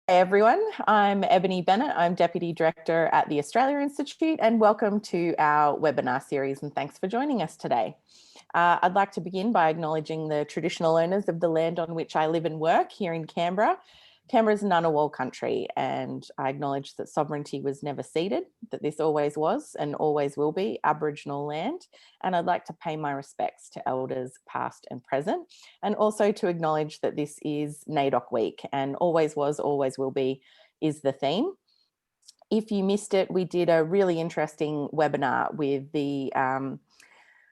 Hey everyone, I'm Ebony Bennett. I'm Deputy Director at the Australia Institute, and welcome to our webinar series, and thanks for joining us today. I'd like to begin by acknowledging the traditional owners of the land on which I live and work here in Canberra. Canberra is Ngunnawal country, and I acknowledge that sovereignty was never ceded, that this always was and always will be Aboriginal land. And I'd like to pay my respects to elders past and present, and also to acknowledge that this is NAIDOC week, and always was, always will be is the theme. If you missed it, we did a really interesting webinar with the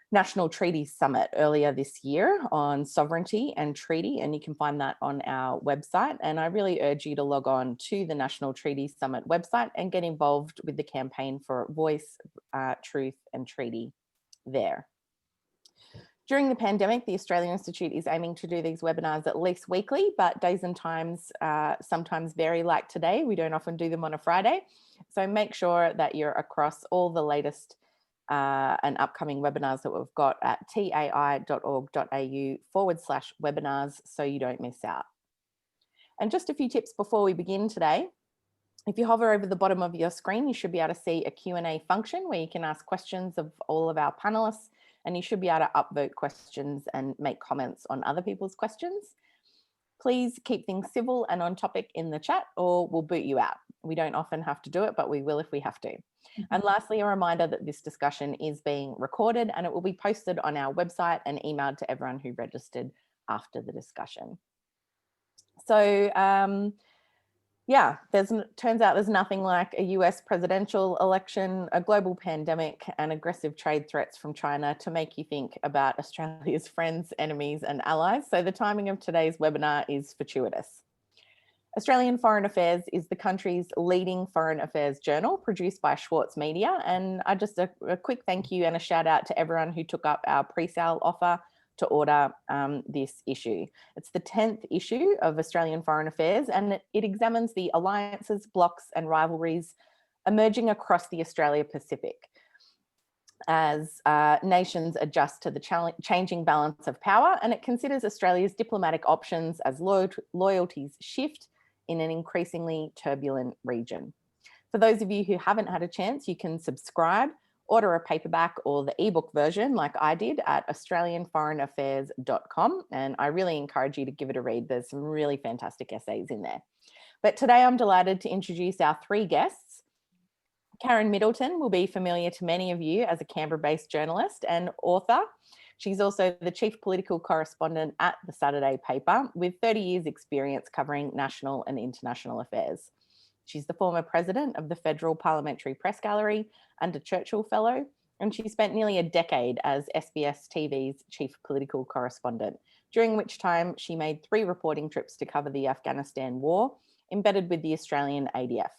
National Treaties Summit earlier this year on sovereignty and treaty, and you can find that on our website. And I really urge you to log on to the National Treaties Summit website and get involved with the campaign for voice, truth and treaty there. During the pandemic, the Australia Institute is aiming to do these webinars at least weekly, but days and times sometimes vary, like today. We don't often do them on a Friday. So make sure that you're across all the latest and upcoming webinars that we've got at tai.org.au/webinars so you don't miss out. And just a few tips before we begin today. If you hover over the bottom of your screen, you should be able to see a Q&A function where you can ask questions of all of our panelists, and you should be able to upvote questions and make comments on other people's questions. Please keep things civil and on topic in the chat, or we'll boot you out. We don't often have to do it, but we will if we have to. And lastly, a reminder that this discussion is being recorded and it will be posted on our website and emailed to everyone who registered after the discussion. So yeah, turns out there's nothing like a US presidential election, a global pandemic, and aggressive trade threats from China to make you think about Australia's friends, enemies, and allies. So the timing of today's webinar is fortuitous. Australian Foreign Affairs is the country's leading foreign affairs journal, produced by Schwartz Media. And just a quick thank you and a shout out to everyone who took up our pre-sale offer to order this issue. It's the 10th issue of Australian Foreign Affairs, and it examines the alliances, blocs and rivalries emerging across the Australia Pacific as nations adjust to the changing balance of power, and it considers Australia's diplomatic options as loyalties shift in an increasingly turbulent region. For those of you who haven't had a chance, you can subscribe, order a paperback or the ebook version like I did at australianforeignaffairs.com, and I really encourage you to give it a read. There's some really fantastic essays in there. But today I'm delighted to introduce our three guests. Karen Middleton will be familiar to many of you as a Canberra-based journalist and author. She's also the chief political correspondent at the Saturday paper with 30 years experience covering national and international affairs. She's the former president of the Federal Parliamentary Press Gallery and a Churchill Fellow, and she spent nearly a decade as SBS TV's chief political correspondent, during which time she made 3 reporting trips to cover the Afghanistan war, embedded with the Australian ADF.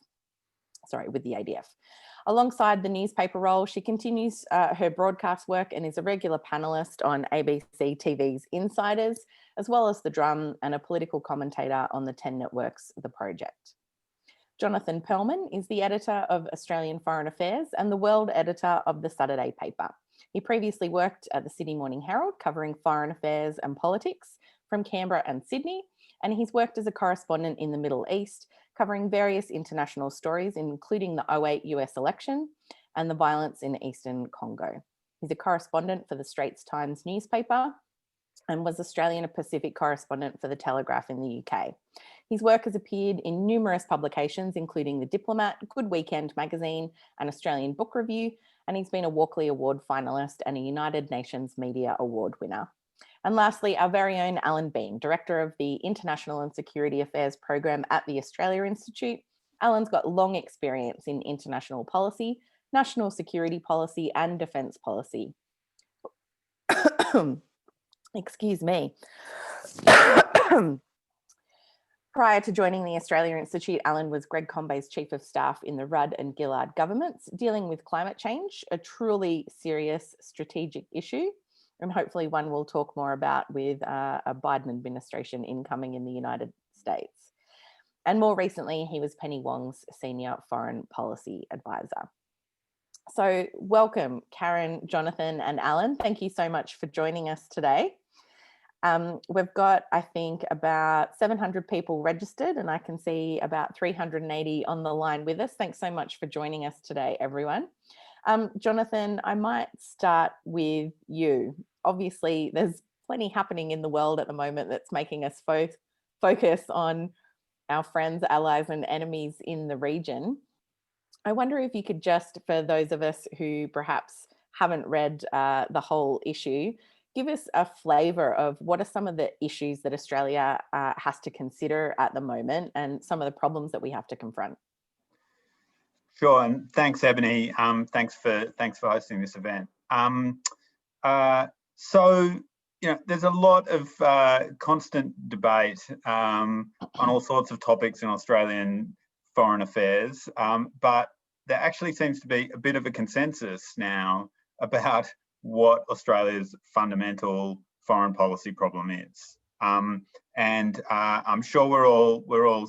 With the ADF. Alongside the newspaper role, she continues her broadcast work and is a regular panellist on ABC TV's Insiders, as well as The Drum, and a political commentator on the 10 networks The Project. Jonathan Pearlman is the editor of Australian Foreign Affairs and the world editor of the Saturday paper. He previously worked at the Sydney Morning Herald covering foreign affairs and politics from Canberra and Sydney, and he's worked as a correspondent in the Middle East, covering various international stories, including the 2008 US election and the violence in Eastern Congo. He's a correspondent for the Straits Times newspaper and was Australian Pacific correspondent for The Telegraph in the UK. His work has appeared in numerous publications, including The Diplomat, Good Weekend magazine, and Australian Book Review, and he's been a Walkley Award finalist and a United Nations Media Award winner. And lastly, our very own Allan Behm, Director of the International and Security Affairs Program at the Australia Institute. Allan's got long experience in international policy, national security policy, and defence policy. Excuse me. Prior to joining the Australia Institute, Allan was Greg Combey's Chief of Staff in the Rudd and Gillard governments, dealing with climate change, a truly serious strategic issue, and hopefully one we'll talk more about with a Biden administration incoming in the United States. And more recently, he was Penny Wong's Senior Foreign Policy Advisor. So welcome, Karen, Jonathan, and Allan. Thank you so much for joining us today. We've got, I think, about 700 people registered, and I can see about 380 on the line with us. Thanks so much for joining us today, everyone. Jonathan, I might start with you. Obviously, there's plenty happening in the world at the moment that's making us focus on our friends, allies, and enemies in the region. I wonder if you could just, for those of us who perhaps haven't read the whole issue, give us a flavour of what are some of the issues that Australia has to consider at the moment and some of the problems that we have to confront. Sure, and thanks, Ebony. Thanks for hosting this event. So, there's a lot of constant debate on all sorts of topics in Australian foreign affairs, but there actually seems to be a bit of a consensus now about what Australia's fundamental foreign policy problem is. And I'm sure we're all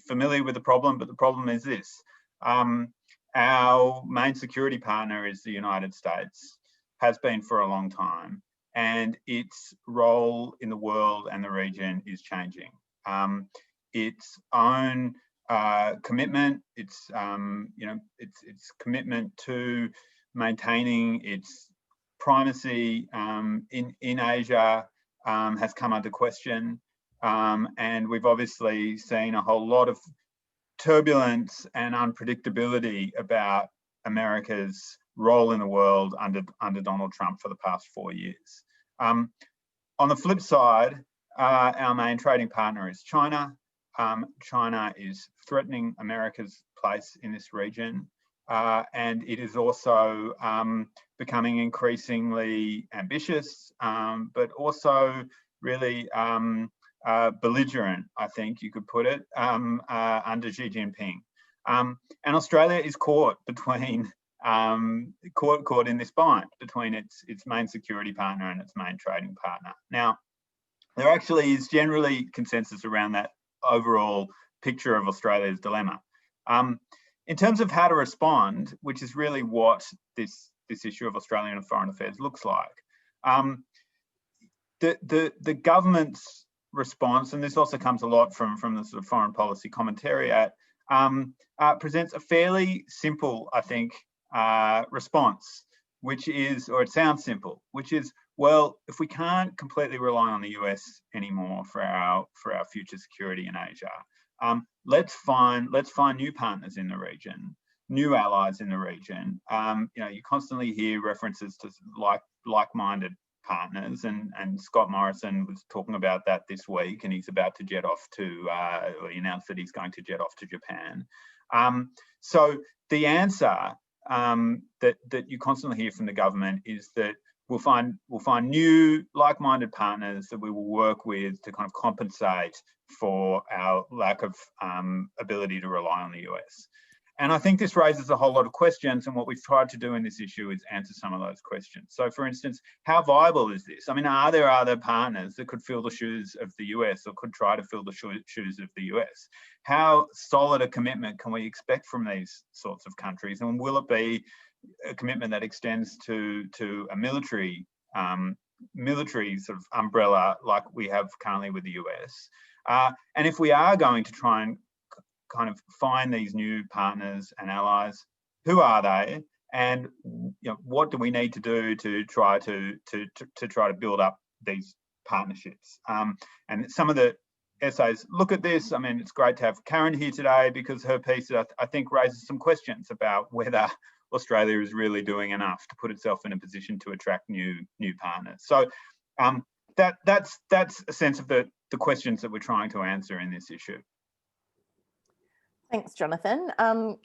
familiar with the problem, but the problem is this. Our main security partner is the United States, has been for a long time, and its role in the world and the region is changing. Its own commitment, its commitment to maintaining its primacy in Asia has come under question, and we've obviously seen a whole lot of turbulence and unpredictability about America's role in the world under Donald Trump for the past 4 years. On the flip side, our main trading partner is China. China is threatening America's place in this region, and it is also becoming increasingly ambitious, but also really belligerent, I think you could put it, under Xi Jinping. And Australia is caught between caught in this bind between its main security partner and its main trading partner. Now, there actually is generally consensus around that overall picture of Australia's dilemma. In terms of how to respond, which is really what this issue of Australian foreign affairs looks like, the government's response, and this also comes a lot from the sort of foreign policy commentariat, presents a fairly simple, I think, response, which is, or it sounds simple, which is, well, if we can't completely rely on the US anymore for our future security in Asia, let's find new partners in the region, new allies in the region. You constantly hear references to like-minded partners, and Scott Morrison was talking about that this week, and he's about to jet off to, or he announced that he's going to jet off to Japan. So the answer that you constantly hear from the government is that we'll find new like-minded partners that we will work with to kind of compensate for our lack of ability to rely on the US. And I think this raises a whole lot of questions, and what we've tried to do in this issue is answer some of those questions. So, for instance, how viable is this? I mean, are there other partners that could fill the shoes of the US or could try to fill the shoes of the US? How solid a commitment can we expect from these sorts of countries? And will it be a commitment that extends to a military sort of umbrella like we have currently with the US? And if we are going to try and kind of find these new partners and allies, who are they, and what do we need to do to try to build up these partnerships? And some of the essays look at this. I mean, it's great to have Karen here today because her piece, I think, raises some questions about whether Australia is really doing enough to put itself in a position to attract new partners. So that's a sense of the questions that we're trying to answer in this issue. Thanks, Jonathan.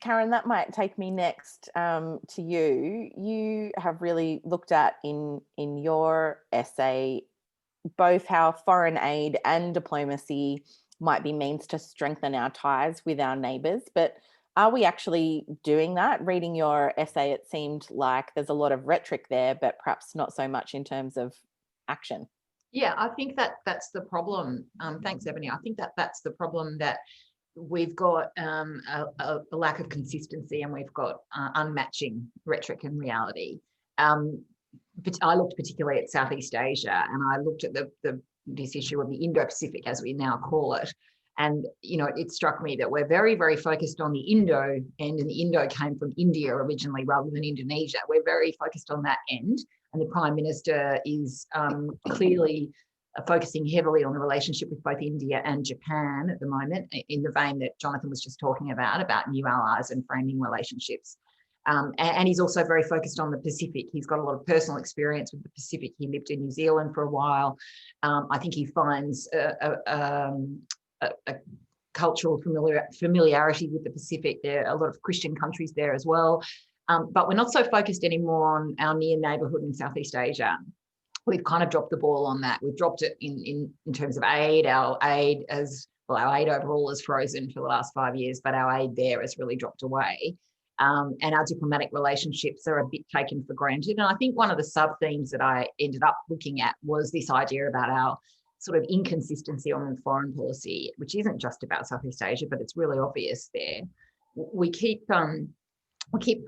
Karen, that might take me next to you. You have really looked at in your essay both how foreign aid and diplomacy might be means to strengthen our ties with our neighbours, but are we actually doing that? Reading your essay, it seemed like there's a lot of rhetoric there, but perhaps not so much in terms of action. Yeah, I think that's the problem. Thanks, Ebony. I think that's the problem, that we've got a lack of consistency, and we've got unmatching rhetoric and reality. But I looked particularly at Southeast Asia, and I looked at the this issue of the Indo-Pacific, as we now call it. And, you know, it struck me that we're very, very focused on the Indo end, and the Indo came from India originally rather than Indonesia. We're very focused on that end. And the Prime Minister is clearly focusing heavily on the relationship with both India and Japan at the moment, in the vein that Jonathan was just talking about new allies and framing relationships. And he's also very focused on the Pacific. He's got a lot of personal experience with the Pacific. He lived in New Zealand for a while. I think he finds a cultural familiarity with the Pacific. There are a lot of Christian countries there as well. But we're not so focused anymore on our near neighbourhood in Southeast Asia. We've kind of dropped the ball on that. We've dropped it in terms of aid. Our aid overall is frozen for the last 5 years, but our aid there has really dropped away. And our diplomatic relationships are a bit taken for granted. And I think one of the sub-themes that I ended up looking at was this idea about our sort of inconsistency on foreign policy, which isn't just about Southeast Asia, but it's really obvious there. We keep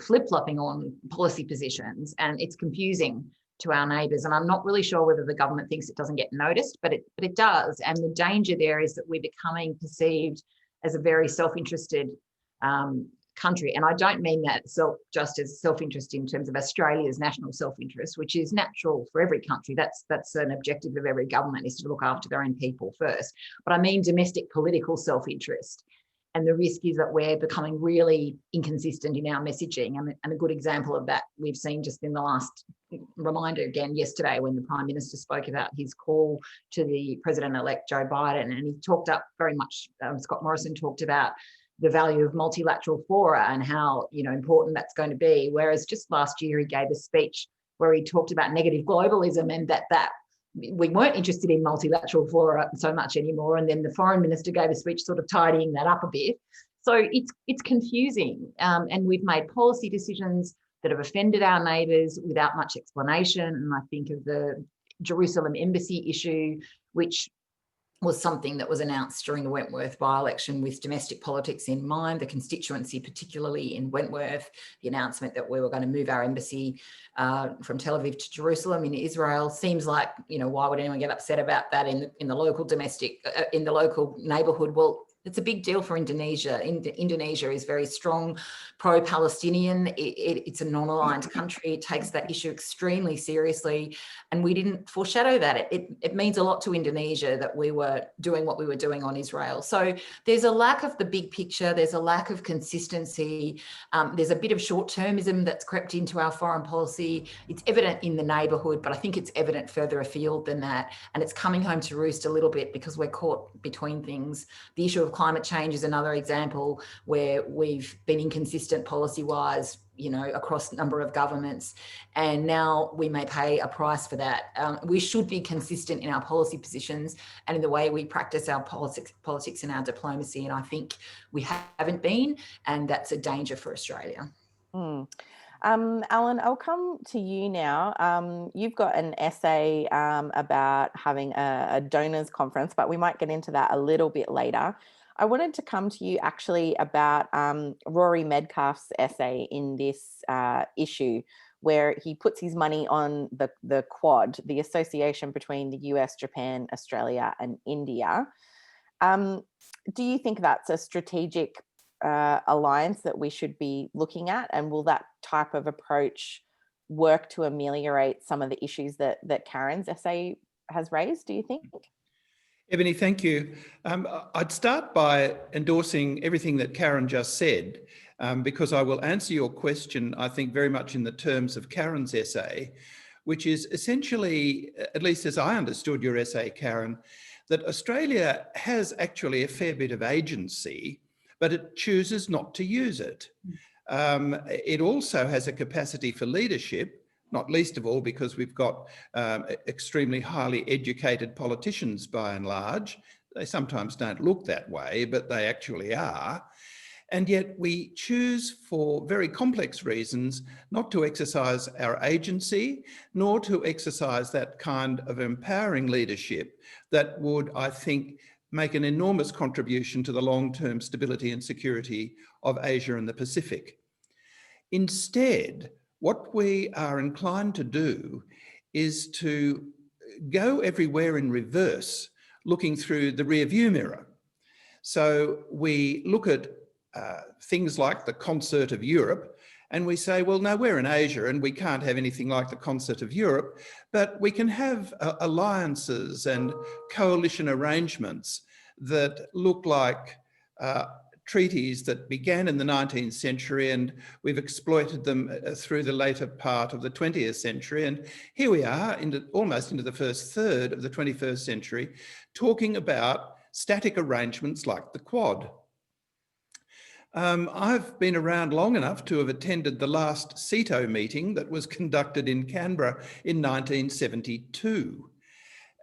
flip-flopping on policy positions, and it's confusing to our neighbours. And I'm not really sure whether the government thinks it doesn't get noticed, but it does. And the danger there is that we're becoming perceived as a very self-interested country. And I don't mean that just as self-interest in terms of Australia's national self-interest, which is natural for every country. That's an objective of every government, is to look after their own people first. But I mean domestic political self-interest. And the risk is that we're becoming really inconsistent in our messaging. And a good example of that we've seen just in the last reminder again yesterday, when the Prime Minister spoke about his call to the President-elect Joe Biden. And he talked up very much, Scott Morrison talked about the value of multilateral fora and how, you know, important that's going to be. Whereas just last year he gave a speech where he talked about negative globalism, and that we weren't interested in multilateral fora so much anymore. And then the foreign minister gave a speech sort of tidying that up a bit. So it's confusing. And we've made policy decisions that have offended our neighbours without much explanation. And I think of the Jerusalem embassy issue, which was something that was announced during the Wentworth by-election with domestic politics in mind, the constituency, particularly in Wentworth, the announcement that we were going to move our embassy from Tel Aviv to Jerusalem in Israel. Seems like, you know, why would anyone get upset about that in the local domestic, in the local neighbourhood? Well, it's a big deal for Indonesia. Indonesia is very strong, pro-Palestinian. It's a non-aligned country. It takes that issue extremely seriously. And we didn't foreshadow that. It means a lot to Indonesia that we were doing what we were doing on Israel. So there's a lack of the big picture. There's a lack of consistency. There's a bit of short-termism that's crept into our foreign policy. It's evident in the neighbourhood, but I think it's evident further afield than that. And it's coming home to roost a little bit because we're caught between things. The issue of climate change is another example where we've been inconsistent policy-wise, you know, across a number of governments, and now we may pay a price for that. We should be consistent in our policy positions and in the way we practice our politics and our diplomacy, and I think we haven't been, and that's a danger for Australia. Allan, I'll come to you now. You've got an essay about having a donors conference, but we might get into that a little bit later. I wanted to come to you actually about Rory Medcalf's essay in this issue, where he puts his money on the Quad, the association between the US, Japan, Australia, and India. Do you think that's a strategic alliance that we should be looking at? And will that type of approach work to ameliorate some of the issues that Karen's essay has raised, do you think? Ebony, thank you. I'd start by endorsing everything that Karen just said, because I will answer your question, I think, very much in the terms of Karen's essay, which is essentially, at least as I understood your essay, Karen, that Australia has actually a fair bit of agency, but it chooses not to use it. It also has a capacity for leadership, not least of all because we've got extremely highly educated politicians by and large. They sometimes don't look that way, but they actually are. And yet we choose, for very complex reasons, not to exercise our agency, nor to exercise that kind of empowering leadership that would, I think, make an enormous contribution to the long-term stability and security of Asia and the Pacific. Instead, what we are inclined to do is to go everywhere in reverse, looking through the rear view mirror. So we look at things like the concert of Europe, and we say, well, no, we're in Asia and we can't have anything like the concert of Europe, but we can have alliances and coalition arrangements that look like treaties that began in the 19th century, and we've exploited them through the later part of the 20th century. And here we are, almost into the first third of the 21st century, talking about static arrangements like the Quad. I've been around long enough to have attended the last CETO meeting that was conducted in Canberra in 1972.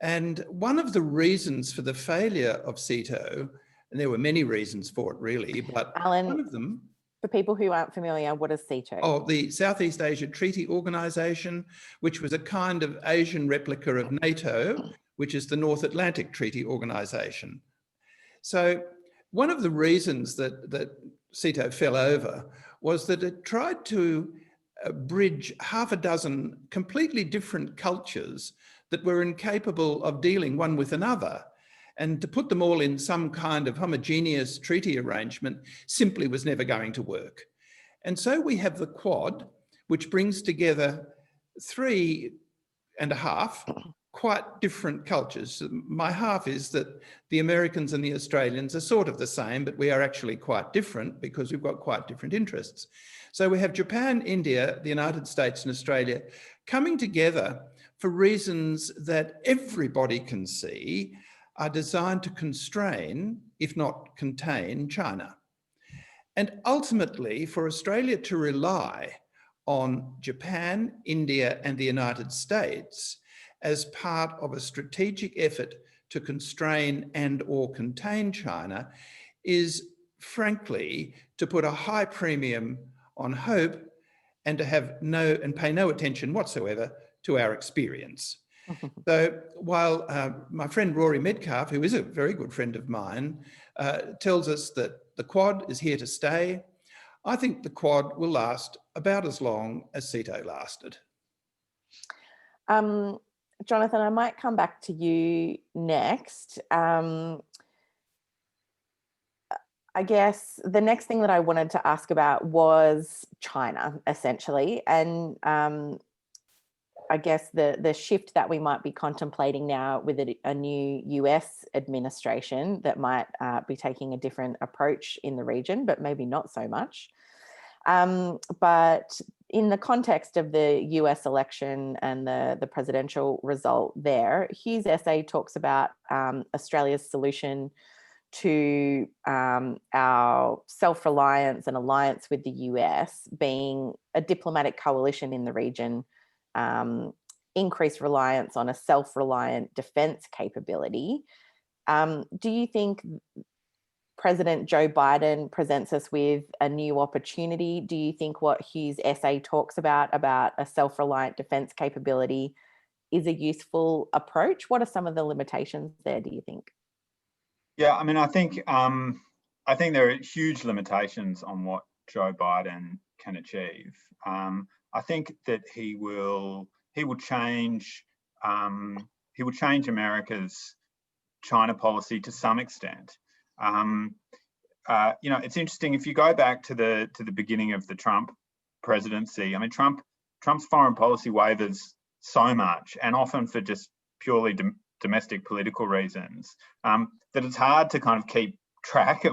And one of the reasons for the failure of CETO, and there were many reasons for it really, but Allan, one of them... For people who aren't familiar, what is CETO? Oh, the Southeast Asia Treaty Organisation, which was a kind of Asian replica of NATO, which is the North Atlantic Treaty Organisation. So one of the reasons that CETO fell over was that it tried to bridge half a dozen completely different cultures that were incapable of dealing one with another. And to put them all in some kind of homogeneous treaty arrangement simply was never going to work. And so we have the Quad, which brings together 3.5 quite different cultures. My half is that the Americans and the Australians are sort of the same, but we are actually quite different because we've got quite different interests. So we have Japan, India, the United States and Australia coming together for reasons that everybody can see are designed to constrain, if not contain, China. And ultimately, for Australia to rely on Japan, India, and the United States as part of a strategic effort to constrain and or contain China is, frankly, to put a high premium on hope and to have pay no attention whatsoever to our experience. So while my friend Rory Medcalf, who is a very good friend of mine, tells us that the Quad is here to stay, I think the Quad will last about as long as CETO lasted. Jonathan, I might come back to you next. I guess the next thing that I wanted to ask about was China, essentially. And I guess the shift that we might be contemplating now with a new US administration that might be taking a different approach in the region, but maybe not so much. But in the context of the US election and the presidential result there, Hugh's essay talks about Australia's solution to our self-reliance and alliance with the US being a diplomatic coalition in the region, increased reliance on a self-reliant defense capability. Do you think President Joe Biden presents us with a new opportunity? Do you think what Hugh's essay talks about a self-reliant defense capability is a useful approach? What are some of the limitations there, do you think? Yeah, I mean, I think there are huge limitations on what Joe Biden can achieve. I think that he will change America's China policy to some extent. It's interesting if you go back to the beginning of the Trump presidency. I mean, Trump's foreign policy wavers so much, and often for just purely domestic political reasons, that it's hard to kind of keep track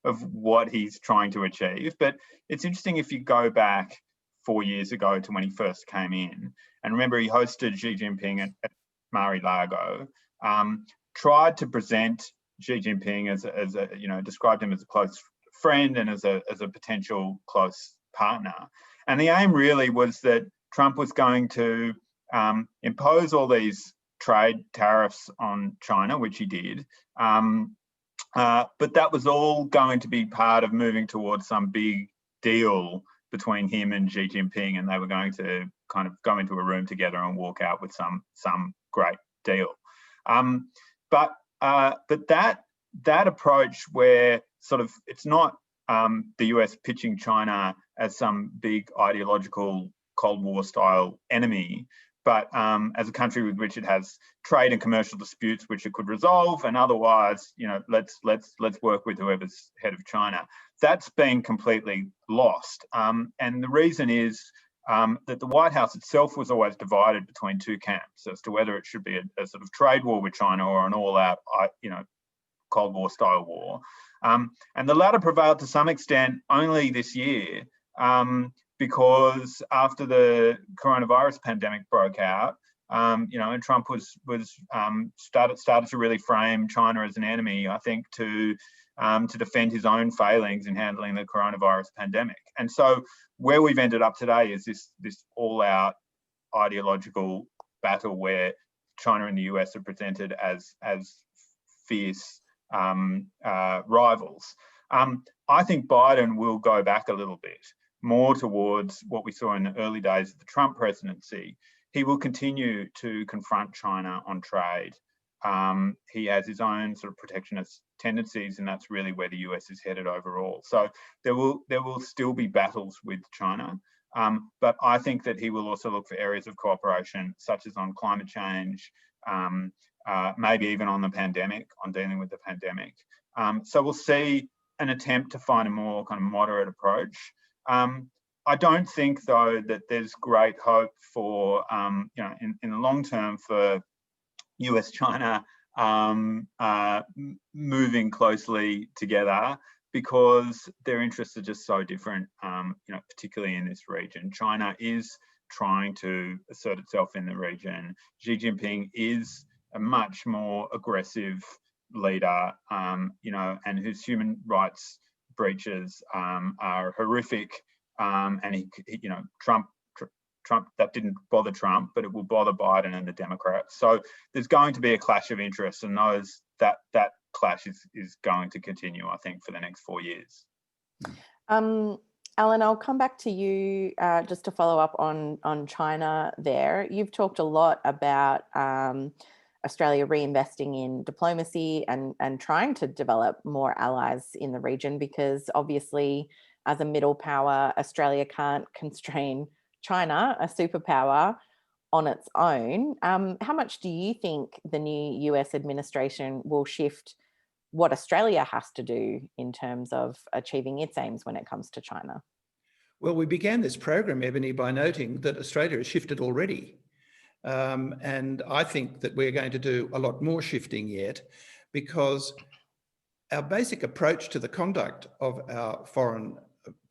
of what he's trying to achieve. But it's interesting if you go back 4 years ago to when he first came in, and remember he hosted Xi Jinping at Mar-a-Lago, tried to present Xi Jinping as described him as a close friend and as a potential close partner. And the aim really was that Trump was going to impose all these trade tariffs on China, which he did. But that was all going to be part of moving towards some big deal between him and Xi Jinping, and they were going to kind of go into a room together and walk out with some great deal. But that approach, where sort of it's not the US pitching China as some big ideological Cold War style enemy, but as a country with which it has trade and commercial disputes which it could resolve, and otherwise, you know, let's work with whoever's head of China. That's been completely lost, and the reason is that the White House itself was always divided between two camps as to whether it should be a sort of trade war with China or an all-out, you know, Cold War style war, and the latter prevailed to some extent only this year, because after the coronavirus pandemic broke out, you know, and Trump started to really frame China as an enemy, I think, to defend his own failings in handling the coronavirus pandemic. And so where we've ended up today is this all-out ideological battle where China and the US are presented as fierce rivals. I think Biden will go back a little bit more towards what we saw in the early days of the Trump presidency. He will continue to confront China on trade. He has his own sort of protectionist tendencies, and that's really where the US is headed overall. So there will still be battles with China, but I think that he will also look for areas of cooperation, such as on climate change, maybe even on the pandemic, on dealing with the pandemic. So we'll see an attempt to find a more kind of moderate approach. I don't think, though, that there's great hope for, you know, in the long term for US-China moving closely together, because their interests are just so different, you know, particularly in this region. China is trying to assert itself in the region. Xi Jinping is a much more aggressive leader, you know, and whose human rights breaches are horrific. And he, you know, Trump, that didn't bother Trump, but it will bother Biden and the Democrats. So there's going to be a clash of interests, and that clash is going to continue, I think, for the next 4 years. Allan, I'll come back to you just to follow up on China there. You've talked a lot about Australia reinvesting in diplomacy and trying to develop more allies in the region, because obviously, as a middle power, Australia can't constrain China, a superpower, on its own. How much do you think the new US administration will shift what Australia has to do in terms of achieving its aims when it comes to China? Well, we began this program, Ebony, by noting that Australia has shifted already. And I think that we're going to do a lot more shifting yet, because our basic approach to the conduct of our foreign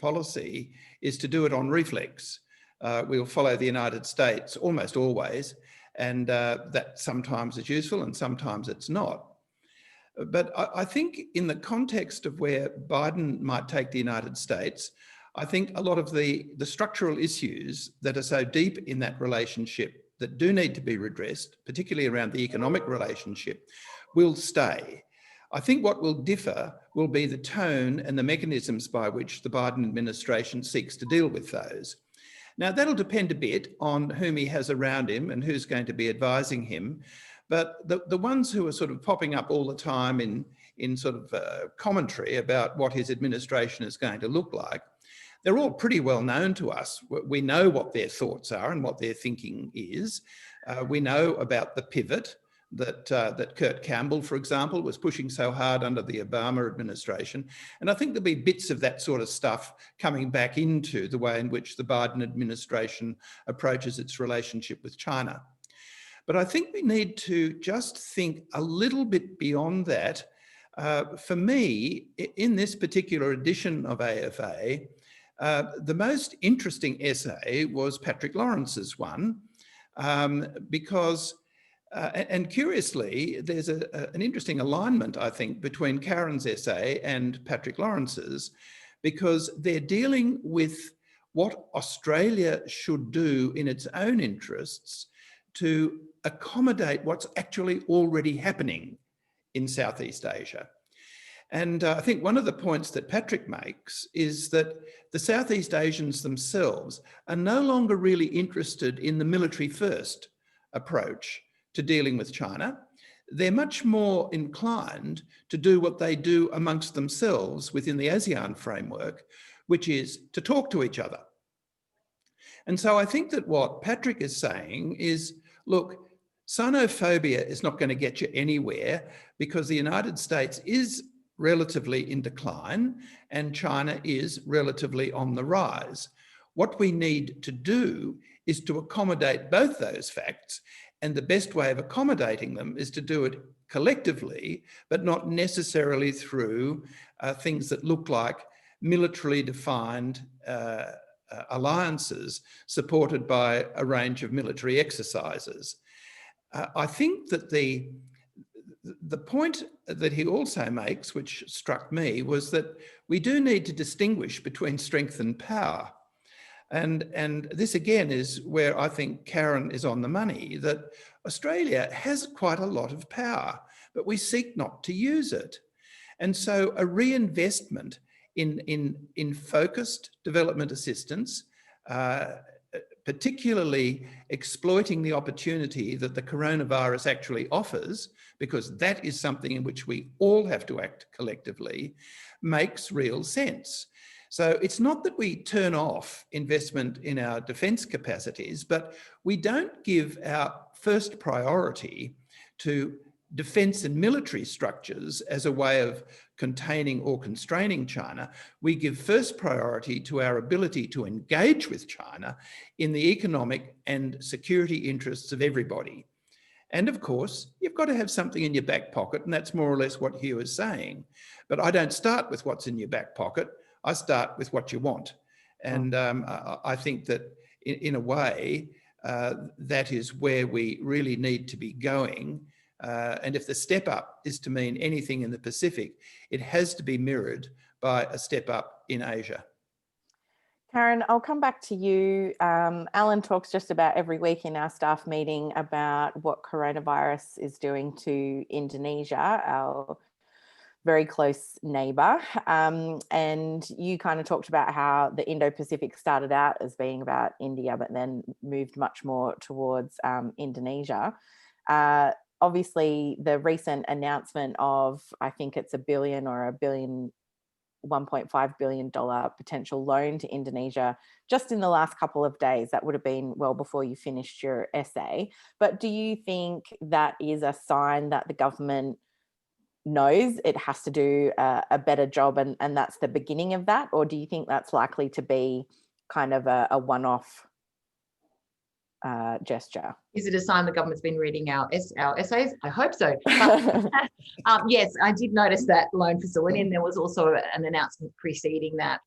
policy is to do it on reflex. We'll follow the United States almost always, and that sometimes is useful and sometimes it's not. But I think in the context of where Biden might take the United States, I think a lot of the structural issues that are so deep in that relationship that do need to be redressed, particularly around the economic relationship, will stay. I think what will differ will be the tone and the mechanisms by which the Biden administration seeks to deal with those. Now, that'll depend a bit on whom he has around him and who's going to be advising him. But the ones who are sort of popping up all the time in sort of commentary about what his administration is going to look like, they're all pretty well known to us. We know what their thoughts are and what their thinking is. We know about the pivot that Kurt Campbell, for example, was pushing so hard under the Obama administration. And I think there'll be bits of that sort of stuff coming back into the way in which the Biden administration approaches its relationship with China. But I think we need to just think a little bit beyond that. For me, in this particular edition of AFA, the most interesting essay was Patrick Lawrence's one, because and curiously, there's an interesting alignment, I think, between Karen's essay and Patrick Lawrence's, because they're dealing with what Australia should do in its own interests to accommodate what's actually already happening in Southeast Asia. And I think one of the points that Patrick makes is that the Southeast Asians themselves are no longer really interested in the military first approach to dealing with China. They're much more inclined to do what they do amongst themselves within the ASEAN framework, which is to talk to each other. And so I think that what Patrick is saying is, look, Sinophobia is not going to get you anywhere because the United States is relatively in decline and China is relatively on the rise. What we need to do is to accommodate both those facts, and the best way of accommodating them is to do it collectively, but not necessarily through things that look like militarily defined alliances supported by a range of military exercises. I think that the point that he also makes, which struck me, was that we do need to distinguish between strength and power. And this again is where I think Karen is on the money, that Australia has quite a lot of power, but we seek not to use it. And so a reinvestment in focused development assistance, particularly exploiting the opportunity that the coronavirus actually offers, because that is something in which we all have to act collectively, makes real sense. So it's not that we turn off investment in our defence capacities, but we don't give our first priority to defence and military structures as a way of containing or constraining China. We give first priority to our ability to engage with China in the economic and security interests of everybody. And of course, you've got to have something in your back pocket, and that's more or less what Hugh is saying. But I don't start with what's in your back pocket. I start with what you want. And I think that in a way, that is where we really need to be going. And if the step up is to mean anything in the Pacific, it has to be mirrored by a step up in Asia. Karen, I'll come back to you. Allan talks just about every week in our staff meeting about what coronavirus is doing to Indonesia, our very close neighbour. And you kind of talked about how the Indo-Pacific started out as being about India, but then moved much more towards Indonesia. Obviously, the recent announcement of, I think it's $1.5 billion potential loan to Indonesia just in the last couple of days. That would have been well before you finished your essay. But do you think that is a sign that the government knows it has to do a better job and that's the beginning of that? Or do you think that's likely to be kind of a one-off gesture? Is it a sign the government's been reading our essays? I hope so. But, yes, I did notice that loan facility, and there was also an announcement preceding that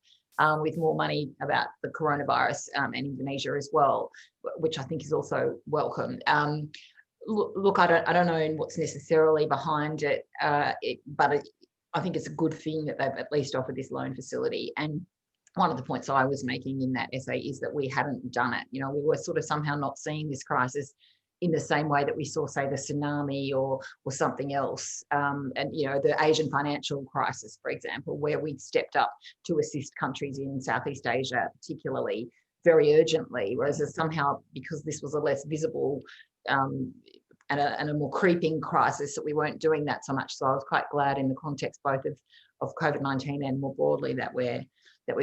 with more money about the coronavirus and Indonesia as well, which I think is also welcome. Look, I don't know what's necessarily behind it, but I think it's a good thing that they've at least offered this loan facility. And one of the points I was making in that essay is that we hadn't done it. You know, we were sort of somehow not seeing this crisis in the same way that we saw, say, the tsunami or something else. And, you know, the Asian financial crisis, for example, where we'd stepped up to assist countries in Southeast Asia, particularly, very urgently, whereas somehow, because this was a less visible and a more creeping crisis, that we weren't doing that so much. So I was quite glad in the context both of COVID-19 and more broadly that we're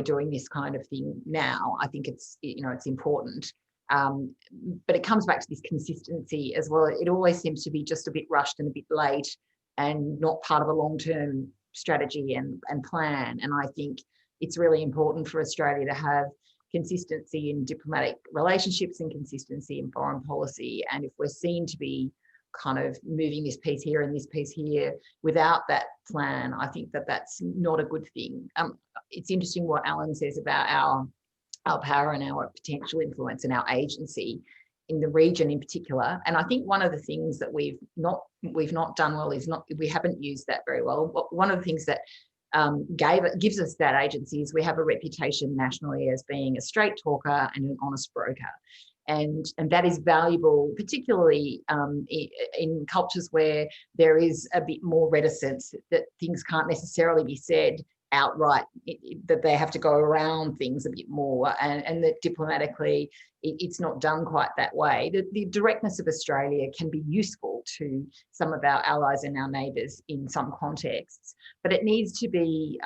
doing this kind of thing now. I think it's, you know, it's important. But it comes back to this consistency as well. It always seems to be just a bit rushed and a bit late and not part of a long-term strategy and plan. And I think it's really important for Australia to have consistency in diplomatic relationships and consistency in foreign policy. And if we're seen to be kind of moving this piece here and this piece here without that plan, I think that that's not a good thing. It's interesting what Allan says about our power and our potential influence and our agency in the region in particular. And I think one of the things that we've not done well is we haven't used that very well. But one of the things that gives us that agency is we have a reputation nationally as being a straight talker and an honest broker. And that is valuable, particularly in cultures where there is a bit more reticence that things can't necessarily be said outright, that they have to go around things a bit more, and that diplomatically it's not done quite that way. The directness of Australia can be useful to some of our allies and our neighbours in some contexts, but it needs to be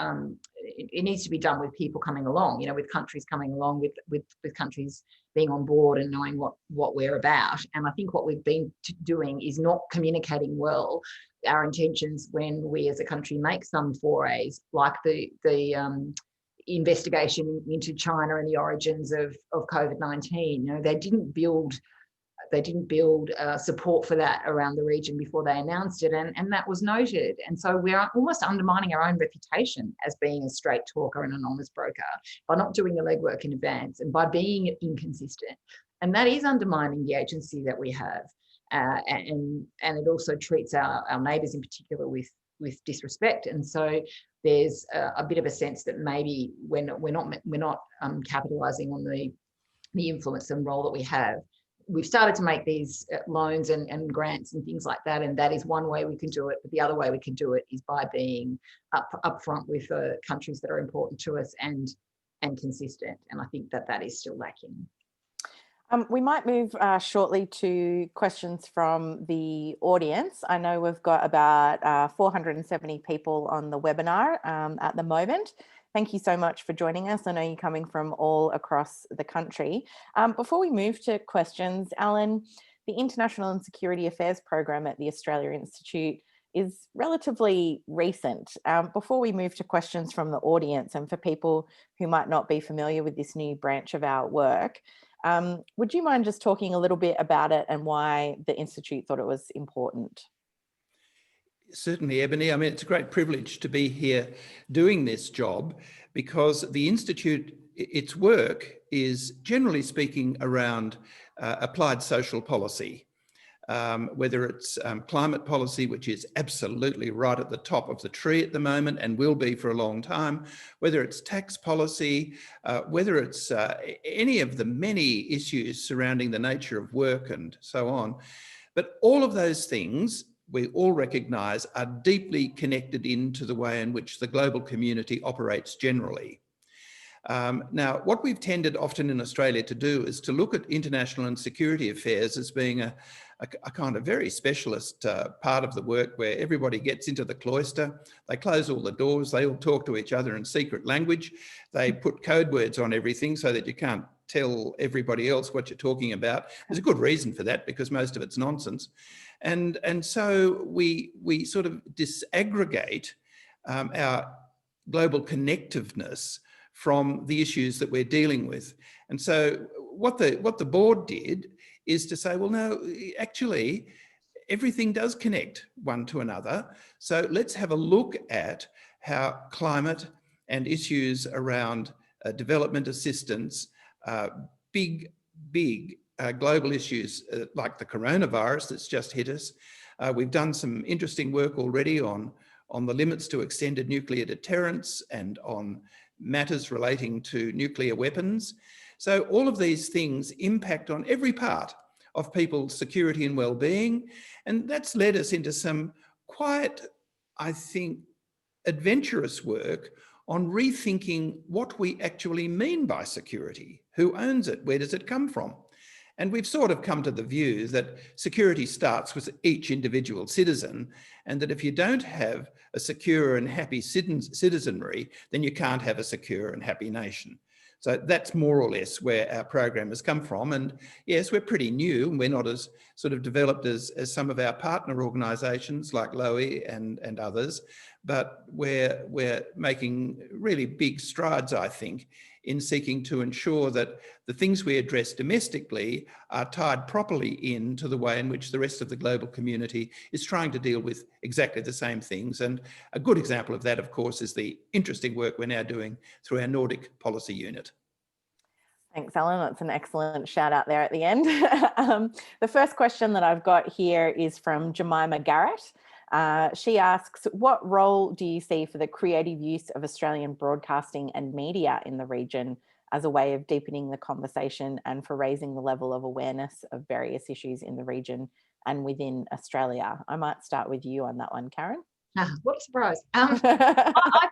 it needs to be done with people coming along, with countries coming along, with countries being on board and knowing what we're about. And I think what we've been doing is not communicating well our intentions when we as a country make some forays, like the investigation into China and the origins of COVID-19. They didn't build support for that around the region before they announced it, and that was noted. And so we're almost undermining our own reputation as being a straight talker and an honest broker by not doing the legwork in advance and by being inconsistent. And that is undermining the agency that we have. And it also treats our neighbours in particular with disrespect. And so there's a bit of a sense that maybe we're not capitalising on the influence and role that we have. We've started to make these loans and grants and things like that, and that is one way we can do it. But the other way we can do it is by being upfront with countries that are important to us and consistent. And I think that is still lacking. We might move shortly to questions from the audience. I know we've got about 470 people on the webinar at the moment. Thank you so much for joining us. I know you're coming from all across the country. Before we move to questions, Allan, the International and Security Affairs program at the Australia Institute is relatively recent. Before we move to questions from the audience and for people who might not be familiar with this new branch of our work, would you mind just talking a little bit about it and why the Institute thought it was important? Certainly, Ebony. I mean, it's a great privilege to be here doing this job because the Institute, its work is generally speaking around applied social policy, whether it's climate policy, which is absolutely right at the top of the tree at the moment and will be for a long time, whether it's tax policy, whether it's any of the many issues surrounding the nature of work and so on. But all of those things we all recognise are deeply connected into the way in which the global community operates generally. Now, what we've tended often in Australia to do is to look at international and security affairs as being a kind of very specialist part of the work where everybody gets into the cloister, they close all the doors, they all talk to each other in secret language, they put code words on everything so that you can't tell everybody else what you're talking about. There's a good reason for that because most of it's nonsense. And so we sort of disaggregate our global connectiveness from the issues that we're dealing with. And so what the board did is to say, well, no, actually, everything does connect one to another. So let's have a look at how climate and issues around development assistance, big global issues like the coronavirus that's just hit us. We've done some interesting work already on the limits to extended nuclear deterrence and on matters relating to nuclear weapons. So all of these things impact on every part of people's security and well-being. And that's led us into some quite, I think, adventurous work on rethinking what we actually mean by security. Who owns it? Where does it come from? And we've sort of come to the view that security starts with each individual citizen, and that if you don't have a secure and happy citizenry, then you can't have a secure and happy nation. So that's more or less where our program has come from. And yes, we're pretty new and we're not as sort of developed as some of our partner organisations like LOE and others, but we're making really big strides, I think, in seeking to ensure that the things we address domestically are tied properly into the way in which the rest of the global community is trying to deal with exactly the same things. And a good example of that, of course, is the interesting work we're now doing through our Nordic policy unit. Thanks, Allan. That's an excellent shout out there at the end. The first question that I've got here is from Jemima Garrett. She asks, what role do you see for the creative use of Australian broadcasting and media in the region as a way of deepening the conversation and for raising the level of awareness of various issues in the region and within Australia? I might start with you on that one, Karen. What a surprise. I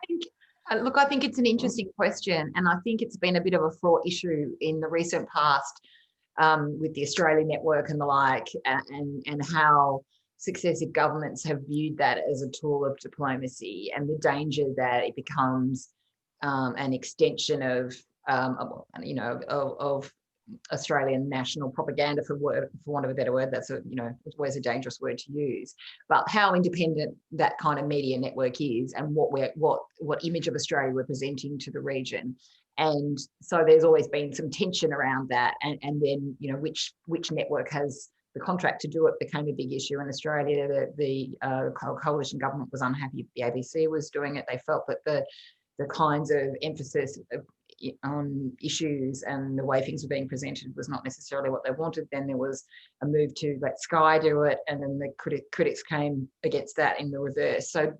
think it's an interesting question, and I think it's been a bit of a fraught issue in the recent past with the Australia Network and the like, and how successive governments have viewed that as a tool of diplomacy and the danger that it becomes an extension of Australian national propaganda, for want of a better word. That's it's always a dangerous word to use. But how independent that kind of media network is, and what image of Australia we're presenting to the region. And so there's always been some tension around that, and then which network has the contract to do it became a big issue in Australia. The coalition government was unhappy if the ABC was doing it. They felt that the kinds of emphasis on issues and the way things were being presented was not necessarily what they wanted. Then there was a move to let Sky do it, and then the critics came against that in the reverse. So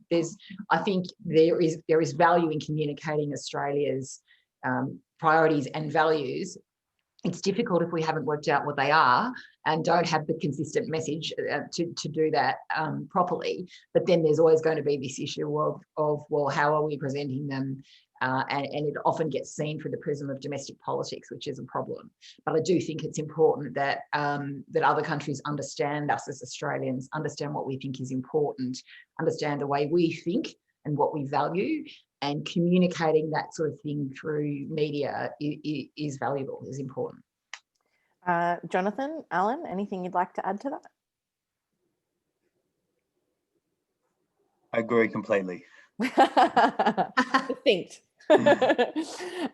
I think there is value in communicating Australia's priorities and values. It's difficult if we haven't worked out what they are and don't have the consistent message to do that properly. But then there's always going to be this issue of well, how are we presenting them? And it often gets seen through the prism of domestic politics, which is a problem. But I do think it's important that that other countries understand us as Australians, understand what we think is important, understand the way we think and what we value, and communicating that sort of thing through media is valuable, is important. Jonathan, Allan, anything you'd like to add to that? I agree completely. Distinct.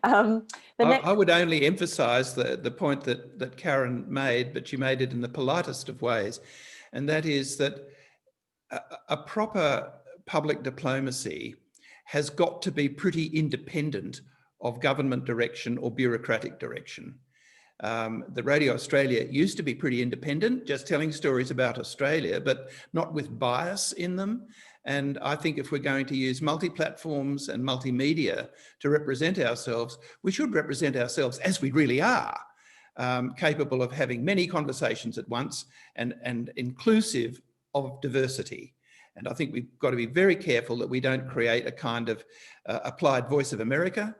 I would only emphasise the point that Karen made, but she made it in the politest of ways, and that is that a proper public diplomacy has got to be pretty independent of government direction or bureaucratic direction. The Radio Australia used to be pretty independent, just telling stories about Australia, but not with bias in them. And I think if we're going to use multi-platforms and multimedia to represent ourselves, we should represent ourselves as we really are, capable of having many conversations at once and inclusive of diversity. And I think we've got to be very careful that we don't create a kind of applied Voice of America,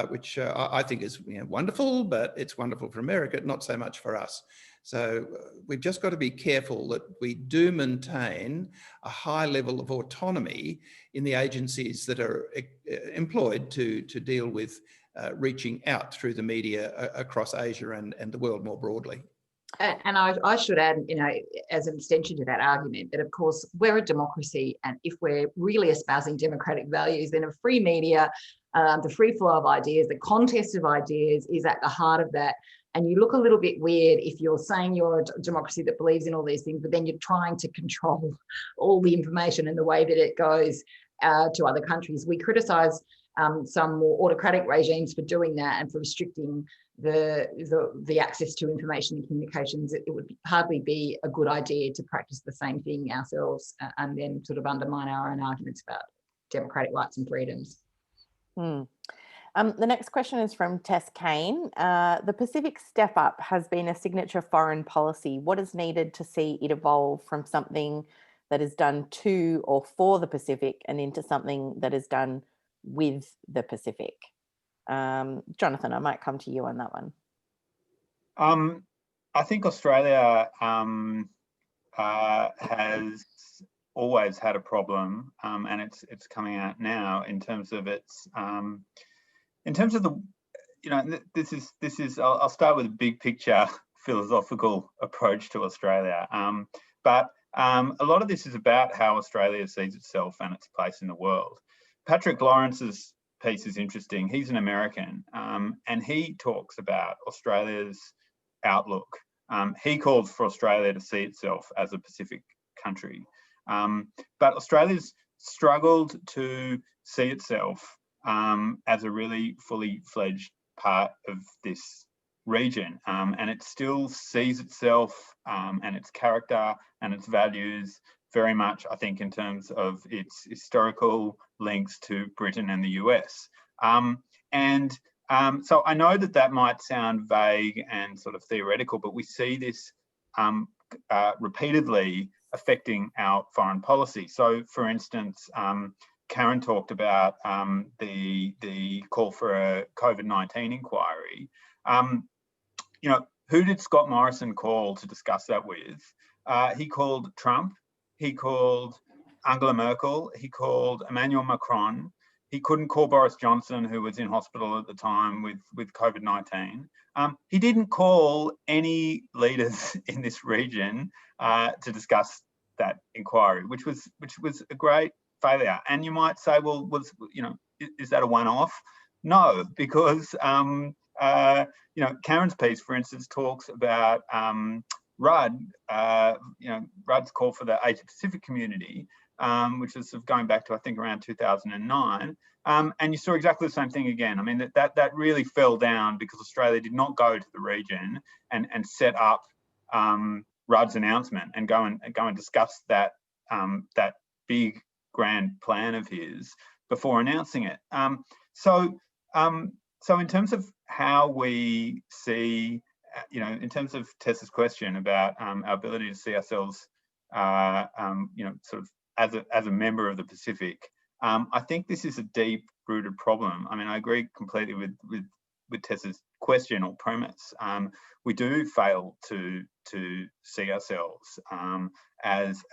which I think is wonderful, but it's wonderful for America, not so much for us. So we've just got to be careful that we do maintain a high level of autonomy in the agencies that are employed to deal with reaching out through the media across Asia and the world more broadly. And I should add, as an extension to that argument, that of course we're a democracy, and if we're really espousing democratic values, then a free media, the free flow of ideas, the contest of ideas is at the heart of that. And you look a little bit weird if you're saying you're a democracy that believes in all these things, but then you're trying to control all the information and the way that it goes to other countries. We criticise some more autocratic regimes for doing that and for restricting the access to information and communications. It would hardly be a good idea to practice the same thing ourselves and then sort of undermine our own arguments about democratic rights and freedoms. The next question is from Tess Kane. The Pacific Step Up has been a signature foreign policy. What is needed to see it evolve from something that is done to or for the Pacific and into something that is done with the Pacific? Jonathan, I might come to you on that one. I think Australia has always had a problem, and it's coming out now in terms of its this is I'll start with a big picture philosophical approach to Australia, but a lot of this is about how Australia sees itself and its place in the world. Patrick Lawrence's piece is interesting. He's an American, and he talks about Australia's outlook. He calls for Australia to see itself as a Pacific country, but Australia's struggled to see itself as a really fully fledged part of this region, and it still sees itself and its character and its values very much, I think, in terms of its historical links to Britain and the US. So I know that might sound vague and sort of theoretical, but we see this repeatedly affecting our foreign policy. So, for instance, Karen talked about the call for a COVID-19 inquiry. Who did Scott Morrison call to discuss that with? He called Trump. He called Angela Merkel. He called Emmanuel Macron. He couldn't call Boris Johnson, who was in hospital at the time with COVID-19. He didn't call any leaders in this region to discuss that inquiry, which was a great failure. And you might say, well, is that a one-off? No, because Karen's piece, for instance, talks about Rudd. Rudd's call for the Asia Pacific community, which is sort of going back to, I think, around 2009. And you saw exactly the same thing again. I mean, that really fell down because Australia did not go to the region and set up Rudd's announcement and go and discuss that big grand plan of his before announcing it. So in terms of how we see, in terms of Tessa's question about our ability to see ourselves, sort of as a member of the Pacific, I think this is a deep-rooted problem. I mean, I agree completely with Tessa's question or premise. We do fail to see ourselves as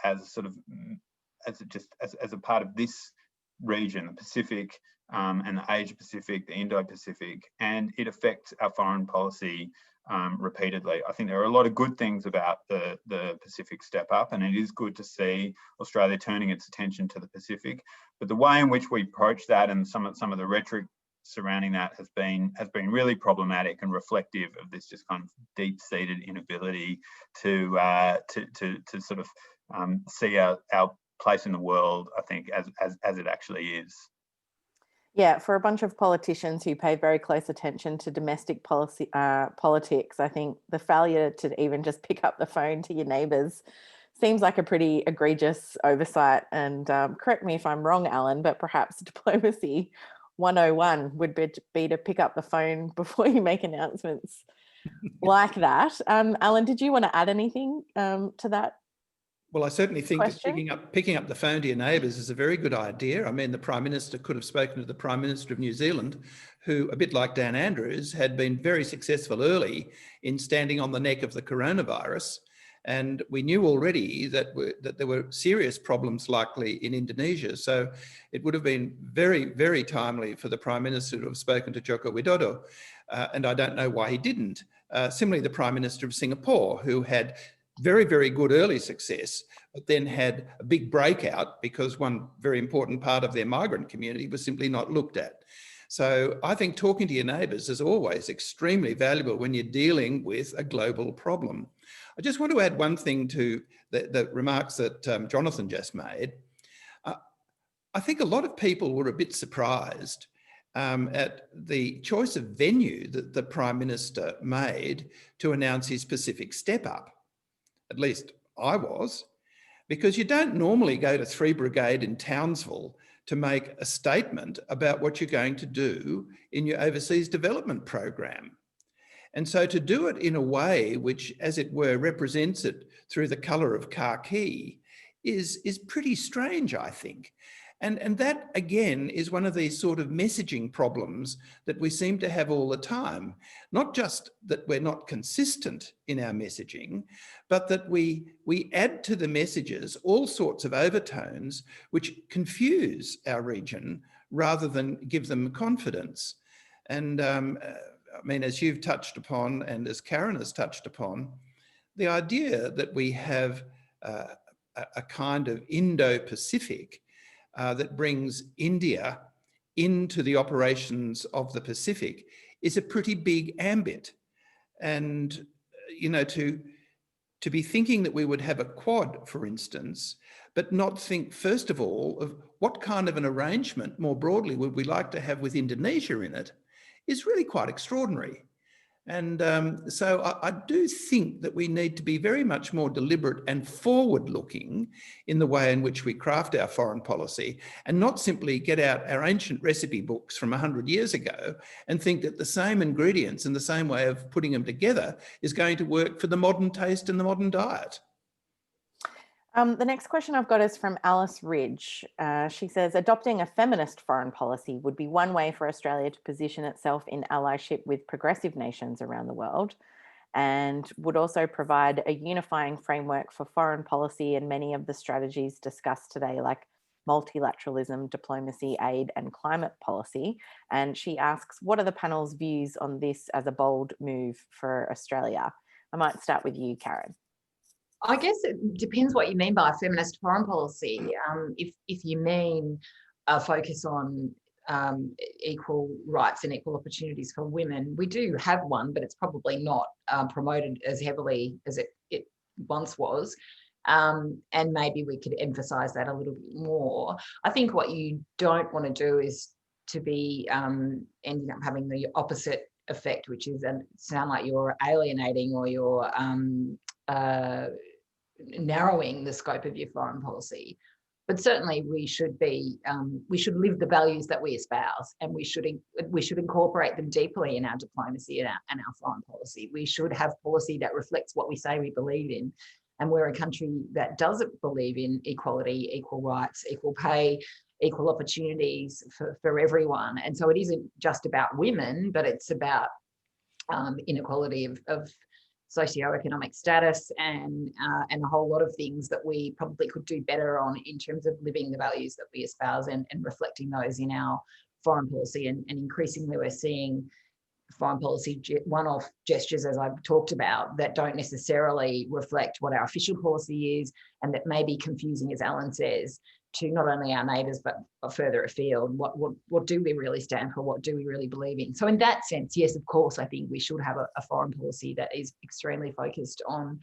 a part of this region, the Pacific, and the Asia Pacific, the Indo-Pacific, and it affects our foreign policy repeatedly. I think there are a lot of good things about the Pacific step up, and it is good to see Australia turning its attention to the Pacific. But the way in which we approach that and some of the rhetoric surrounding that has been really problematic and reflective of this just kind of deep-seated inability to sort of see our place in the world, I think, as it actually is. Yeah, for a bunch of politicians who pay very close attention to domestic policy, politics, I think the failure to even just pick up the phone to your neighbours seems like a pretty egregious oversight. And correct me if I'm wrong, Allan, but perhaps diplomacy 101 would be to pick up the phone before you make announcements like that. Allan, did you want to add anything to that? Well, I certainly think question? that picking up the phone to your neighbours is a very good idea. I mean, the Prime Minister could have spoken to the Prime Minister of New Zealand, who, a bit like Dan Andrews, had been very successful early in standing on the neck of the coronavirus. And we knew already that there were serious problems likely in Indonesia. So it would have been very, very timely for the Prime Minister to have spoken to Joko Widodo. And I don't know why he didn't. Similarly, the Prime Minister of Singapore, who had very, very good early success, but then had a big breakout because one very important part of their migrant community was simply not looked at. So I think talking to your neighbours is always extremely valuable when you're dealing with a global problem. I just want to add one thing to the remarks that Jonathan just made. I think a lot of people were a bit surprised at the choice of venue that the Prime Minister made to announce his Pacific step up. At least I was, because you don't normally go to 3 Brigade in Townsville to make a statement about what you're going to do in your overseas development program. And so to do it in a way which, as it were, represents it through the colour of khaki is pretty strange, I think. And that, again, is one of these sort of messaging problems that we seem to have all the time. Not just that we're not consistent in our messaging, but that we add to the messages all sorts of overtones which confuse our region rather than give them confidence. And I mean, as you've touched upon and as Karen has touched upon, the idea that we have a kind of Indo-Pacific that brings India into the operations of the Pacific is a pretty big ambit. And, you know, to be thinking that we would have a Quad, for instance, but not think, first of all, of what kind of an arrangement more broadly would we like to have with Indonesia in it, is really quite extraordinary. And so I do think that we need to be very much more deliberate and forward-looking in the way in which we craft our foreign policy, and not simply get out our ancient recipe books from 100 years ago and think that the same ingredients and the same way of putting them together is going to work for the modern taste and the modern diet. The next question I've got is from Alice Ridge. She says, adopting a feminist foreign policy would be one way for Australia to position itself in allyship with progressive nations around the world, and would also provide a unifying framework for foreign policy and many of the strategies discussed today, like multilateralism, diplomacy, aid and climate policy. And she asks, what are the panel's views on this as a bold move for Australia? I might start with you, Karen. I guess it depends what you mean by feminist foreign policy. If you mean a focus on equal rights and equal opportunities for women, we do have one, but it's probably not promoted as heavily as it once was. And maybe we could emphasize that a little bit more. I think what you don't want to do is to be ending up having the opposite effect, which is sound like you're alienating or you're narrowing the scope of your foreign policy. But certainly we should live the values that we espouse, and we should incorporate them deeply in our diplomacy and our foreign policy. We should have policy that reflects what we say we believe in. And we're a country that doesn't believe in equality, equal rights, equal pay, equal opportunities for everyone. And so it isn't just about women, but it's about inequality of socioeconomic status and a whole lot of things that we probably could do better on in terms of living the values that we espouse and reflecting those in our foreign policy. And increasingly we're seeing foreign policy one-off gestures, as I've talked about, that don't necessarily reflect what our official policy is, and that may be confusing, as Allan says, to not only our neighbours but further afield. What do we really stand for? What do we really believe in? So in that sense, yes, of course, I think we should have a foreign policy that is extremely focused on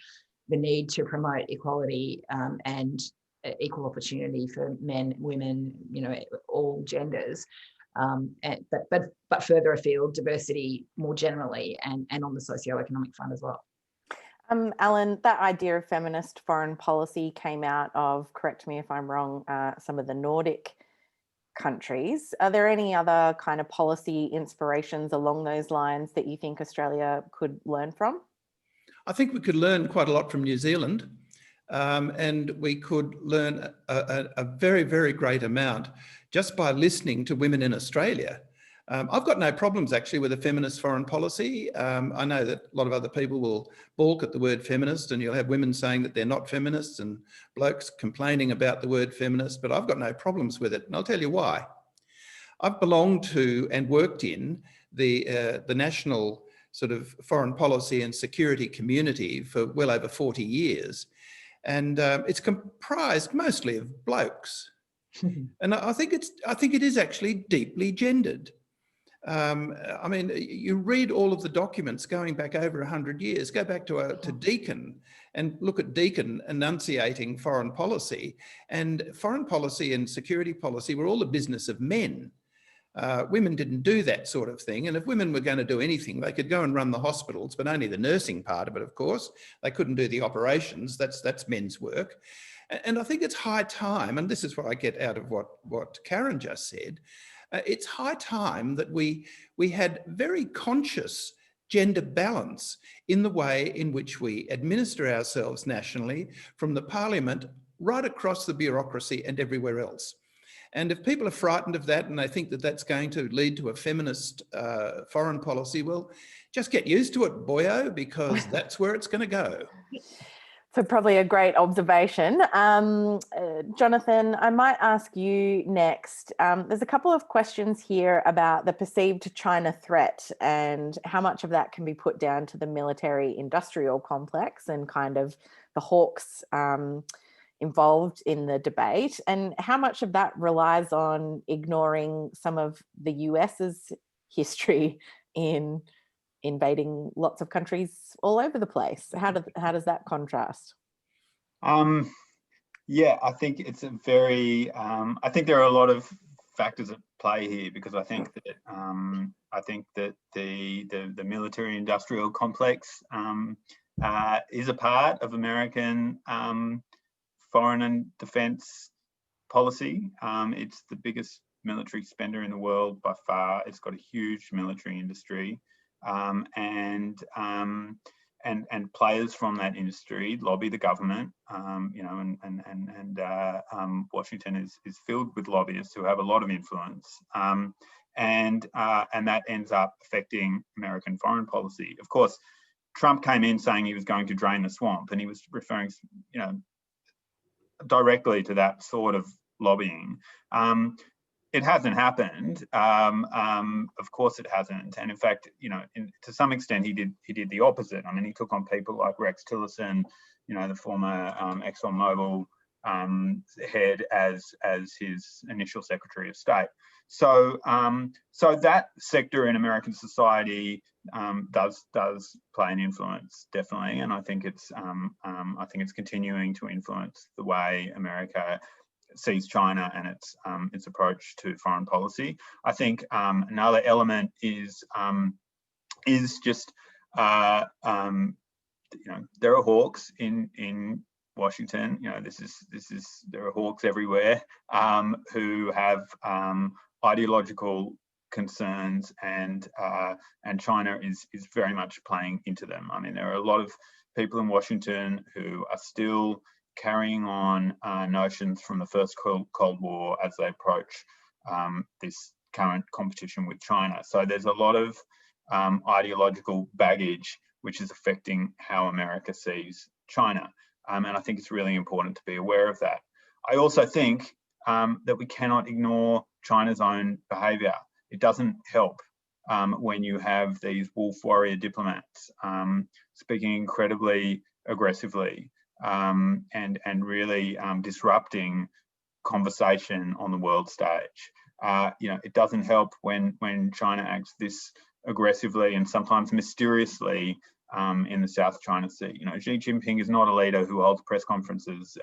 the need to promote equality and equal opportunity for men, women, all genders. But further afield, diversity more generally, and on the socioeconomic front as well. Allan, that idea of feminist foreign policy came out of, correct me if I'm wrong, some of the Nordic countries. Are there any other kind of policy inspirations along those lines that you think Australia could learn from? I think we could learn quite a lot from New Zealand, and we could learn a very, very great amount just by listening to women in Australia. I've got no problems actually with a feminist foreign policy. I know that a lot of other people will balk at the word feminist, and you'll have women saying that they're not feminists and blokes complaining about the word feminist, but I've got no problems with it, and I'll tell you why. I've belonged to and worked in the national sort of foreign policy and security community for well over 40 years, and it's comprised mostly of blokes. And I think it is actually deeply gendered. I mean, you read all of the documents going back over 100 years, go back to Deakin and look at Deakin enunciating foreign policy, and foreign policy and security policy were all the business of men. Women didn't do that sort of thing. And if women were going to do anything, they could go and run the hospitals, but only the nursing part of it, of course. They couldn't do the operations. That's men's work. And I think it's high time, and this is what I get out of what Karen just said, it's high time that we had very conscious gender balance in the way in which we administer ourselves nationally, from the parliament right across the bureaucracy and everywhere else. And if people are frightened of that and they think that that's going to lead to a feminist foreign policy, well, just get used to it, boyo, because that's where it's going to go. So probably a great observation. Jonathan, I might ask you next. There's a couple of questions here about the perceived China threat and how much of that can be put down to the military industrial complex and kind of the hawks involved in the debate, and how much of that relies on ignoring some of the US's history in invading lots of countries all over the place. How does that contrast? Yeah, I think it's a very. I think there are a lot of factors at play here, because I think that the military-industrial complex is a part of American foreign and defence policy. It's the biggest military spender in the world by far. It's got a huge military industry. And players from that industry lobby the government, and Washington is filled with lobbyists who have a lot of influence, and that ends up affecting American foreign policy. Of course, Trump came in saying he was going to drain the swamp, and he was referring, directly to that sort of lobbying. It hasn't happened. Of course, it hasn't. And in fact, to some extent, he did the opposite. I mean, he took on people like Rex Tillerson, the former ExxonMobil head, as his initial Secretary of State. So that sector in American society does play an influence, definitely, and I think it's continuing to influence the way America sees China and its approach to foreign policy. I think another element is just there are hawks in Washington. There are hawks everywhere who have ideological concerns, and China is very much playing into them. I mean, there are a lot of people in Washington who are still carrying on notions from the first Cold War as they approach this current competition with China. So there's a lot of ideological baggage which is affecting how America sees China. And I think it's really important to be aware of that. I also think that we cannot ignore China's own behaviour. It doesn't help when you have these wolf warrior diplomats speaking incredibly aggressively and really disrupting conversation on the world stage. It doesn't help when China acts this aggressively and sometimes mysteriously in the South China Sea. Xi Jinping is not a leader who holds press conferences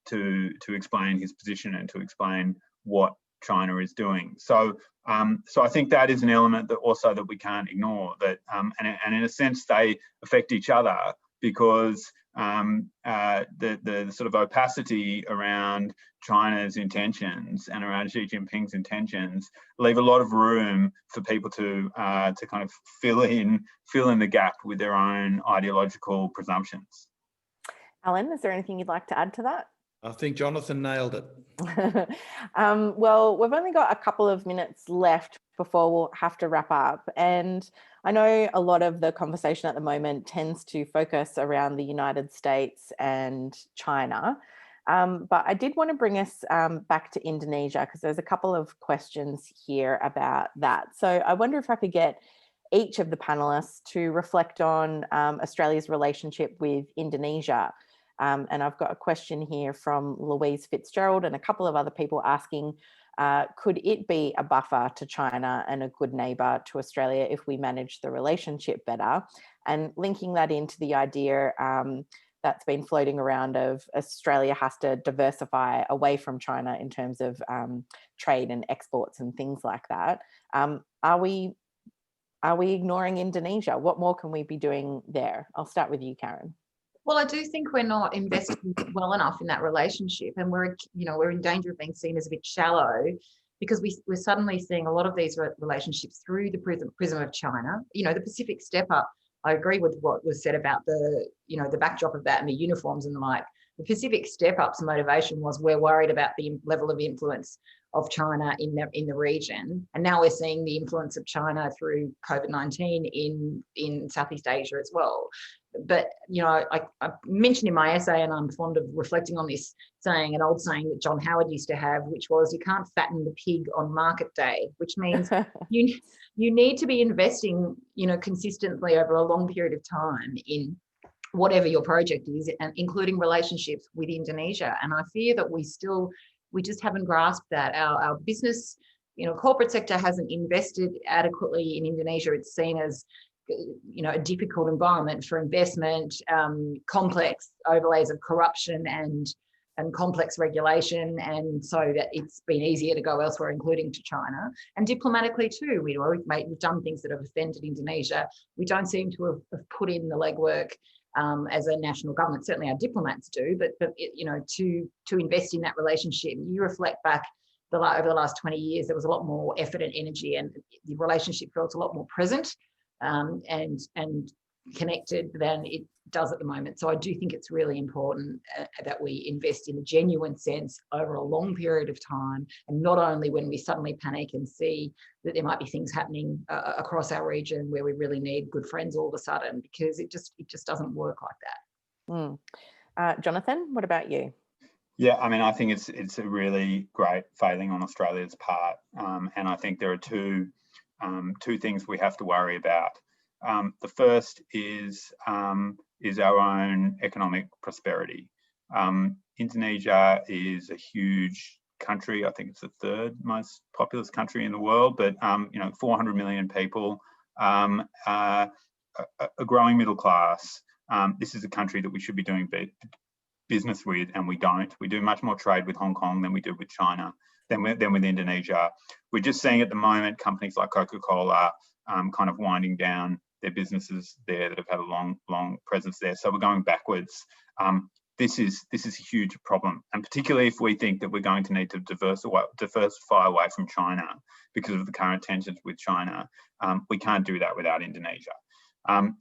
to explain his position and to explain what China is doing. So I think that is an element that we can't ignore. That and in a sense they affect each other, because the sort of opacity around China's intentions and around Xi Jinping's intentions leave a lot of room for people to kind of fill in the gap with their own ideological presumptions. Allan, is there anything you'd like to add to that? I think Jonathan nailed it. Well, we've only got a couple of minutes left before we'll have to wrap up. And I know a lot of the conversation at the moment tends to focus around the United States and China. But I did want to bring us back to Indonesia, because there's a couple of questions here about that. So I wonder if I could get each of the panelists to reflect on Australia's relationship with Indonesia. And I've got a question here from Louise Fitzgerald and a couple of other people asking, could it be a buffer to China and a good neighbour to Australia if we manage the relationship better? And linking that into the idea that's been floating around of Australia has to diversify away from China in terms of trade and exports and things like that. Are we ignoring Indonesia? What more can we be doing there? I'll start with you, Karen. Well, I do think we're not investing well enough in that relationship, and we're in danger of being seen as a bit shallow, because we're suddenly seeing a lot of these relationships through the prism of China. The Pacific Step Up, I agree with what was said about the backdrop of that and the uniforms and the like. The Pacific Step Up's motivation was, we're worried about the level of influence of China in the region, and now we're seeing the influence of China through COVID-19 in Southeast Asia as well. But I mentioned in my essay, and I'm fond of reflecting on this saying, an old saying that John Howard used to have, which was, you can't fatten the pig on market day, which means you need to be investing consistently over a long period of time in whatever your project is, and including relationships with Indonesia. And I fear that we just haven't grasped that. Our business, corporate sector hasn't invested adequately in Indonesia. It's seen as a difficult environment for investment, complex overlays of corruption and complex regulation, and so that it's been easier to go elsewhere, including to China. And diplomatically too, we've done things that have offended Indonesia. We don't seem to have put in the legwork as a national government. Certainly our diplomats do, but to invest in that relationship. You reflect back over the last 20 years, there was a lot more effort and energy, and the relationship felt a lot more present and connected than it does at the moment. So I do think it's really important that we invest in a genuine sense over a long period of time, and not only when we suddenly panic and see that there might be things happening across our region where we really need good friends all of a sudden, because it just doesn't work like that. Jonathan, what about you? Yeah, I mean, I think it's a really great failing on Australia's part, and I think there are two things we have to worry about. The first is our own economic prosperity. Indonesia is a huge country. I think it's the third most populous country in the world, but 400 million people, a growing middle class. This is a country that we should be doing business with, and we don't. We do much more trade with Hong Kong than we do with China, than with Indonesia. We're just seeing at the moment companies like Coca-Cola kind of winding down their businesses there that have had a long presence there. So we're going backwards. This is a huge problem, and particularly if we think that we're going to need to diversify away from China because of the current tensions with China. We can't do that without Indonesia.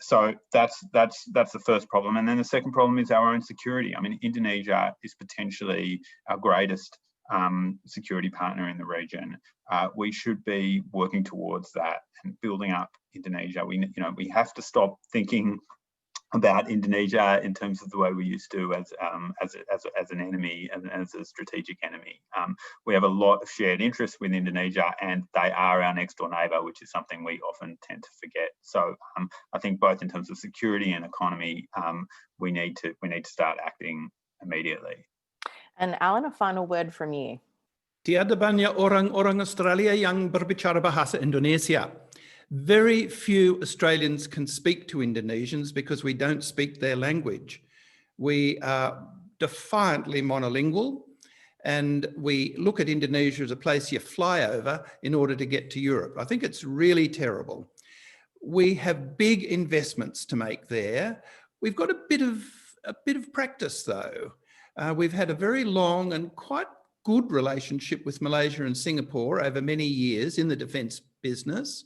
So that's the first problem. And then the second problem is our own security. I mean, Indonesia is potentially our greatest security partner in the region. We should be working towards that and building up Indonesia. We have to stop thinking about Indonesia in terms of the way we used to as an enemy and as a strategic enemy. We have a lot of shared interests with Indonesia, and they are our next door neighbour, which is something we often tend to forget. So I think both in terms of security and economy, we need to start acting immediately. And Allan, a final word from you. Tiada banyak orang-orang Australia yang berbicara bahasa Indonesia. Very few Australians can speak to Indonesians because we don't speak their language. We are defiantly monolingual, and we look at Indonesia as a place you fly over in order to get to Europe. I think it's really terrible. We have big investments to make there. We've got a bit of practice though. We've had a very long and quite good relationship with Malaysia and Singapore over many years in the defence business.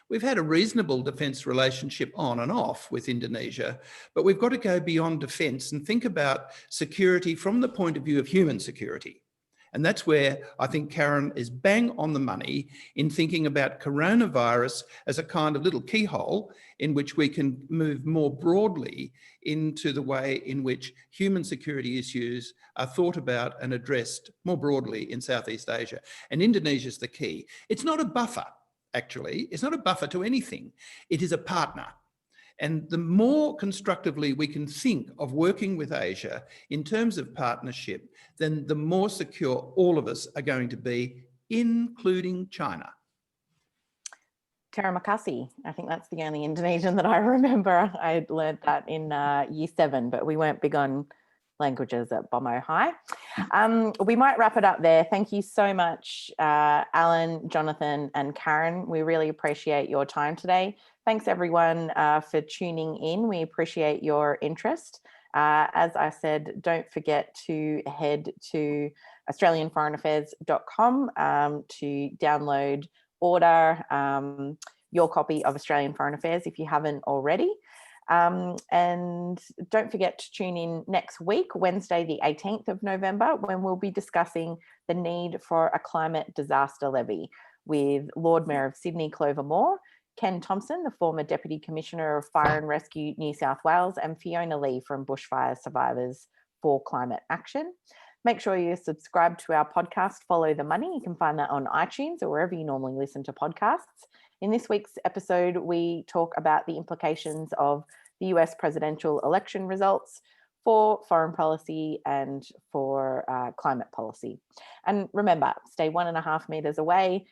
We've had a reasonable defence relationship on and off with Indonesia, but we've got to go beyond defence and think about security from the point of view of human security. And that's where I think Karen is bang on the money in thinking about coronavirus as a kind of little keyhole in which we can move more broadly into the way in which human security issues are thought about and addressed more broadly in Southeast Asia. And Indonesia is the key. It's not a buffer. Actually, it's not a buffer to anything. It is a partner. And the more constructively we can think of working with Asia in terms of partnership, then the more secure all of us are going to be, including China. Terima kasih. I think that's the only Indonesian that I remember. I learned that in year 7, but we weren't big on languages at Bomo High. We might wrap it up there. Thank you so much, Allan, Jonathan, and Karen. We really appreciate your time today. Thanks everyone for tuning in. We appreciate your interest. As I said, don't forget to head to australianforeignaffairs.com to download, order your copy of Australian Foreign Affairs if you haven't already. And don't forget to tune in next week, Wednesday, the 18th of November, when we'll be discussing the need for a climate disaster levy with Lord Mayor of Sydney, Clover Moore, Ken Thompson, the former Deputy Commissioner of Fire and Rescue New South Wales, and Fiona Lee from Bushfire Survivors for Climate Action. Make sure you subscribe to our podcast, Follow the Money. You can find that on iTunes or wherever you normally listen to podcasts. In this week's episode, we talk about the implications of the US presidential election results for foreign policy and for climate policy. And remember, stay 1.5 meters away,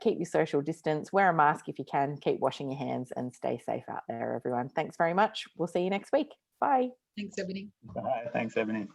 keep your social distance, wear a mask if you can, keep washing your hands, and stay safe out there, everyone. Thanks very much. We'll see you next week. Bye. Thanks, Ebony. Bye. Thanks, Ebony.